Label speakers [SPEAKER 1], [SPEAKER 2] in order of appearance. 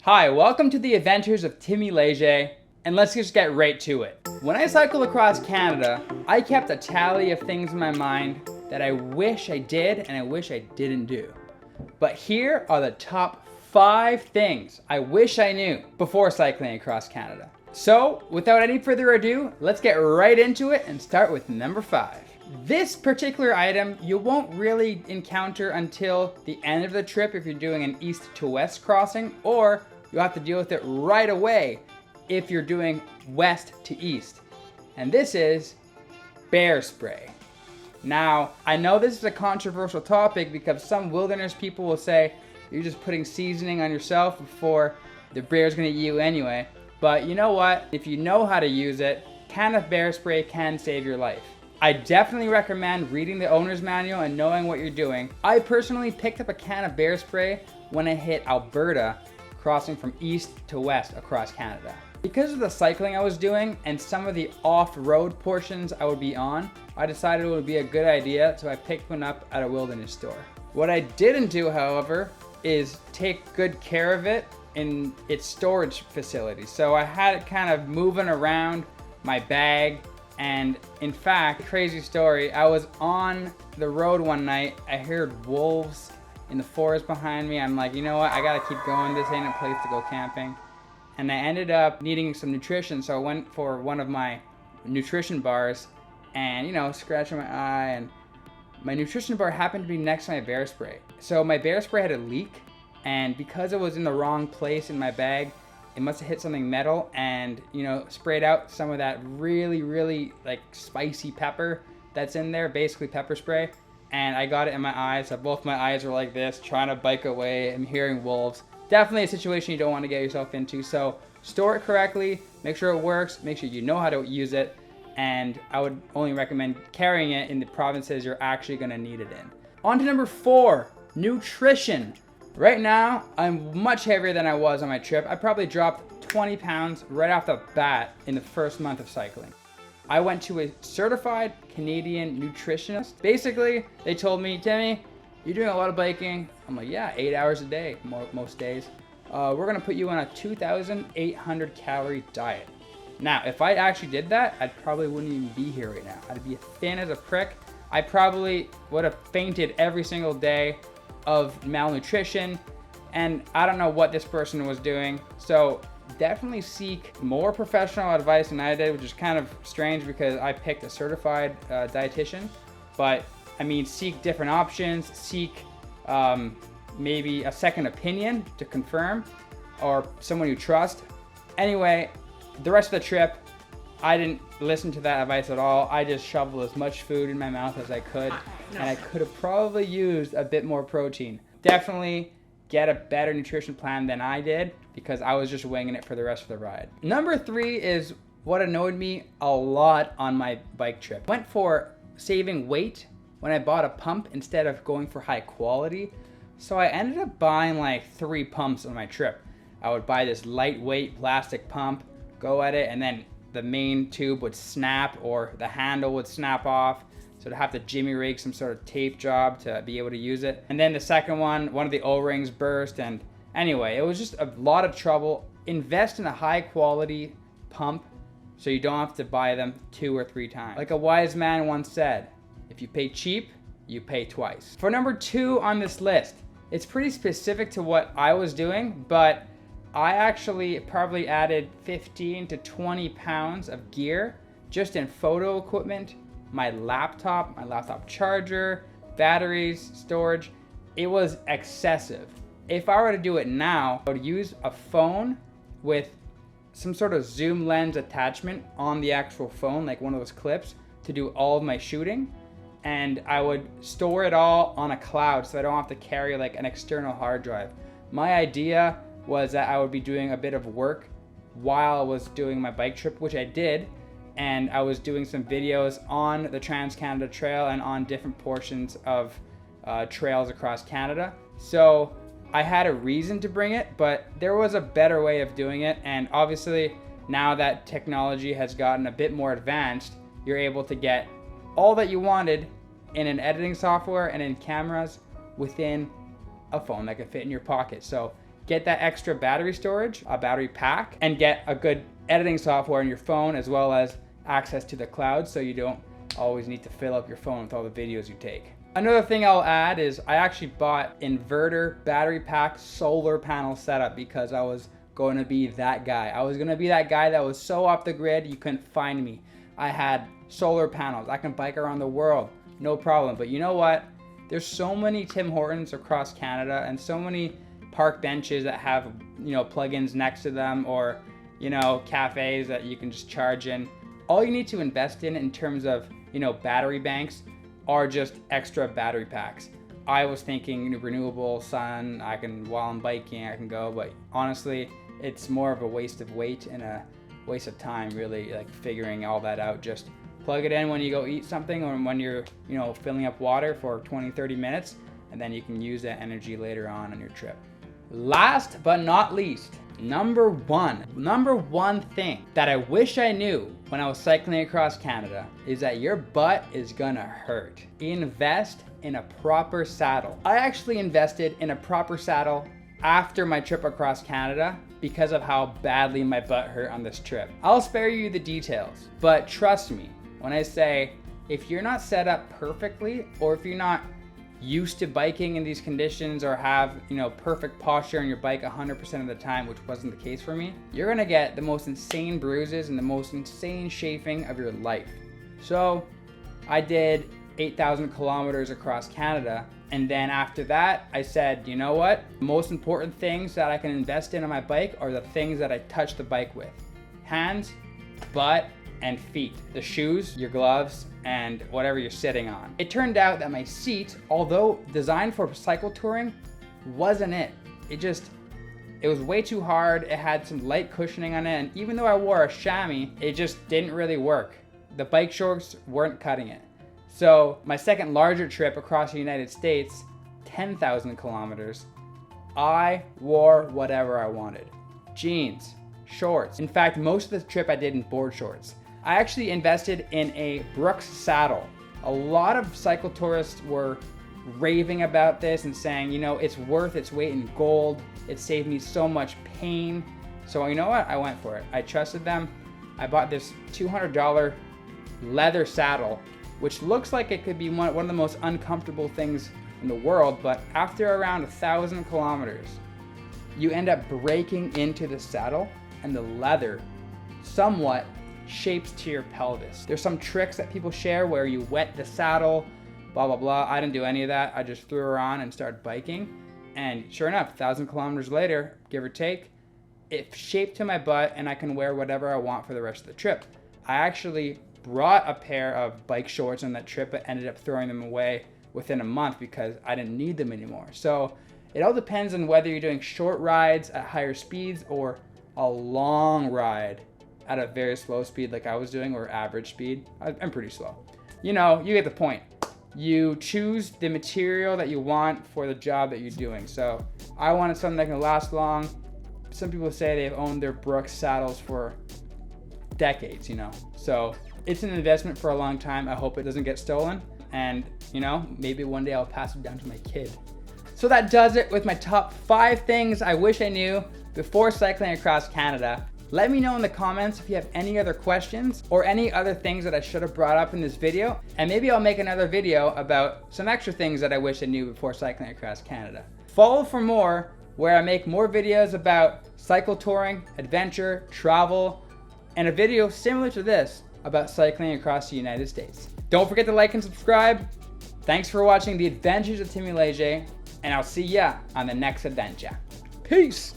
[SPEAKER 1] Hi, welcome to the adventures of Timmy Leger, and let's just get right to it. When I cycled across Canada, I kept a tally of things in my mind that I wish I did and I wish I didn't do. But here are the top 5 things I wish I knew before cycling across Canada. So, without any further ado, let's get right into it and start with number 5. This particular item you won't really encounter until the end of the trip if you're doing an east to west crossing, or you'll have to deal with it right away if you're doing west to east. And this is bear spray. Now, I know this is a controversial topic because some wilderness people will say you're just putting seasoning on yourself before the bear's gonna eat you anyway. But you know what? If you know how to use it, a can of bear spray can save your life. I definitely recommend reading the owner's manual and knowing what you're doing. I personally picked up a can of bear spray when I hit Alberta, crossing from east to west across Canada. Because of the cycling I was doing and some of the off-road portions I would be on, I decided it would be a good idea, so I picked one up at a wilderness store. What I didn't do, however, is take good care of it in its storage facility. So I had it kind of moving around my bag. And in fact, crazy story, I was on the road one night, I heard wolves in the forest behind me. I'm like, you know what, I gotta keep going, this ain't a place to go camping. And I ended up needing some nutrition, so I went for one of my nutrition bars and, scratching my eye, and my nutrition bar happened to be next to my bear spray. So my bear spray had a leak, and because it was in the wrong place in my bag, it must have hit something metal and, sprayed out some of that really like spicy pepper that's in there, basically pepper spray. And I got it in my eyes. So both my eyes were like this, trying to bike away. I'm hearing wolves. Definitely a situation you don't want to get yourself into. So store it correctly, make sure it works, make sure you know how to use it. And I would only recommend carrying it in the provinces you're actually going to need it in. On to number 4, nutrition. Right now, I'm much heavier than I was on my trip. I probably dropped 20 pounds right off the bat in the first month of cycling. I went to a certified Canadian nutritionist. Basically, they told me, Timmy, you're doing a lot of biking. I'm like, yeah, 8 hours a day, most days. We're gonna put you on a 2,800 calorie diet. Now, if I actually did that, I probably wouldn't even be here right now. I'd be thin as a prick. I probably would have fainted every single day of malnutrition, and I don't know what this person was doing. So definitely seek more professional advice than I did, which is kind of strange because I picked a certified dietitian. But I mean, seek different options, seek maybe a second opinion to confirm, or someone you trust. Anyway, the rest of the trip, I didn't listen to that advice at all. I just shoveled as much food in my mouth as I could, and I could have probably used a bit more protein. Definitely get a better nutrition plan than I did because I was just winging it for the rest of the ride. Number 3 is what annoyed me a lot on my bike trip. Went for saving weight when I bought a pump instead of going for high quality. So I ended up buying like 3 pumps on my trip. I would buy this lightweight plastic pump, go at it, and then the main tube would snap or the handle would snap off. So to have to jimmy rig some sort of tape job to be able to use it. And then the second one of the O-rings burst, and anyway, it was just a lot of trouble. Invest in a high quality pump so you don't have to buy them 2 or 3 times. Like a wise man once said, if you pay cheap, you pay twice. For number 2 on this list, it's pretty specific to what I was doing, but I actually probably added 15 to 20 pounds of gear just in photo equipment, my laptop charger, batteries, storage. It was excessive. If I were to do it now, I would use a phone with some sort of zoom lens attachment on the actual phone, like one of those clips, to do all of my shooting. And I would store it all on a cloud so I don't have to carry like an external hard drive. My idea was that I would be doing a bit of work while I was doing my bike trip, which I did. And I was doing some videos on the Trans-Canada Trail and on different portions of trails across Canada. So I had a reason to bring it, but there was a better way of doing it. And obviously now that technology has gotten a bit more advanced, you're able to get all that you wanted in an editing software and in cameras within a phone that could fit in your pocket. So get that extra battery storage, a battery pack, and get a good editing software on your phone as well as access to the cloud so you don't always need to fill up your phone with all the videos you take. Another thing I'll add is I actually bought inverter, battery pack, solar panel setup because I was going to be that guy. I was going to be that guy that was so off the grid you couldn't find me. I had solar panels. I can bike around the world, no problem. But you know what? There's so many Tim Hortons across Canada and so many park benches that have, plugins next to them, or, cafes that you can just charge in. All you need to invest in terms of, battery banks are just extra battery packs. I was thinking renewable sun, while I'm biking, I can go, but honestly, it's more of a waste of weight and a waste of time, really, like figuring all that out. Just plug it in when you go eat something or when you're, filling up water for 20, 30 minutes, and then you can use that energy later on your trip. Last but not least, number one thing that I wish I knew when I was cycling across Canada is that your butt is gonna hurt. Invest in a proper saddle. I actually invested in a proper saddle after my trip across Canada because of how badly my butt hurt on this trip. I'll spare you the details, but trust me when I say if you're not set up perfectly, or if you're not used to biking in these conditions, or have perfect posture on your bike 100% of the time, which wasn't the case for me, you're gonna get the most insane bruises and the most insane chafing of your life. So I did 8,000 kilometers across Canada, and then after that I said, you know what, the most important things that I can invest in on my bike are the things that I touch the bike with: hands, butt, and feet. The shoes, your gloves, and whatever you're sitting on. It turned out that my seat, although designed for cycle touring, wasn't it. It was way too hard. It had some light cushioning on it, and even though I wore a chamois, it just didn't really work. The bike shorts weren't cutting it. So my second larger trip across the United States, 10,000 kilometers, I wore whatever I wanted. Jeans, shorts. In fact, most of the trip I did in board shorts. I actually invested in a Brooks saddle. A lot of cycle tourists were raving about this and saying, it's worth its weight in gold. It saved me so much pain. So you know what? I went for it. I trusted them. I bought this $200 leather saddle, which looks like it could be one of the most uncomfortable things in the world, but after around 1,000 kilometers, you end up breaking into the saddle and the leather somewhat shapes to your pelvis. There's some tricks that people share where you wet the saddle, blah, blah, blah. I didn't do any of that. I just threw her on and started biking. And sure enough, 1,000 kilometers later, give or take, it shaped to my butt and I can wear whatever I want for the rest of the trip. I actually brought a pair of bike shorts on that trip, but ended up throwing them away within a month because I didn't need them anymore. So it all depends on whether you're doing short rides at higher speeds or a long ride at a very slow speed like I was doing, or average speed. I'm pretty slow. You get the point. You choose the material that you want for the job that you're doing. So I wanted something that can last long. Some people say they've owned their Brooks saddles for decades, So it's an investment for a long time. I hope it doesn't get stolen. And, maybe one day I'll pass it down to my kid. So that does it with my top 5 things I wish I knew before cycling across Canada. Let me know in the comments if you have any other questions or any other things that I should have brought up in this video, and maybe I'll make another video about some extra things that I wish I knew before cycling across Canada. Follow for more, where I make more videos about cycle touring, adventure, travel, and a video similar to this about cycling across the United States. Don't forget to like and subscribe. Thanks for watching The Adventures of Timmy Leger, and I'll see ya on the next adventure. Peace!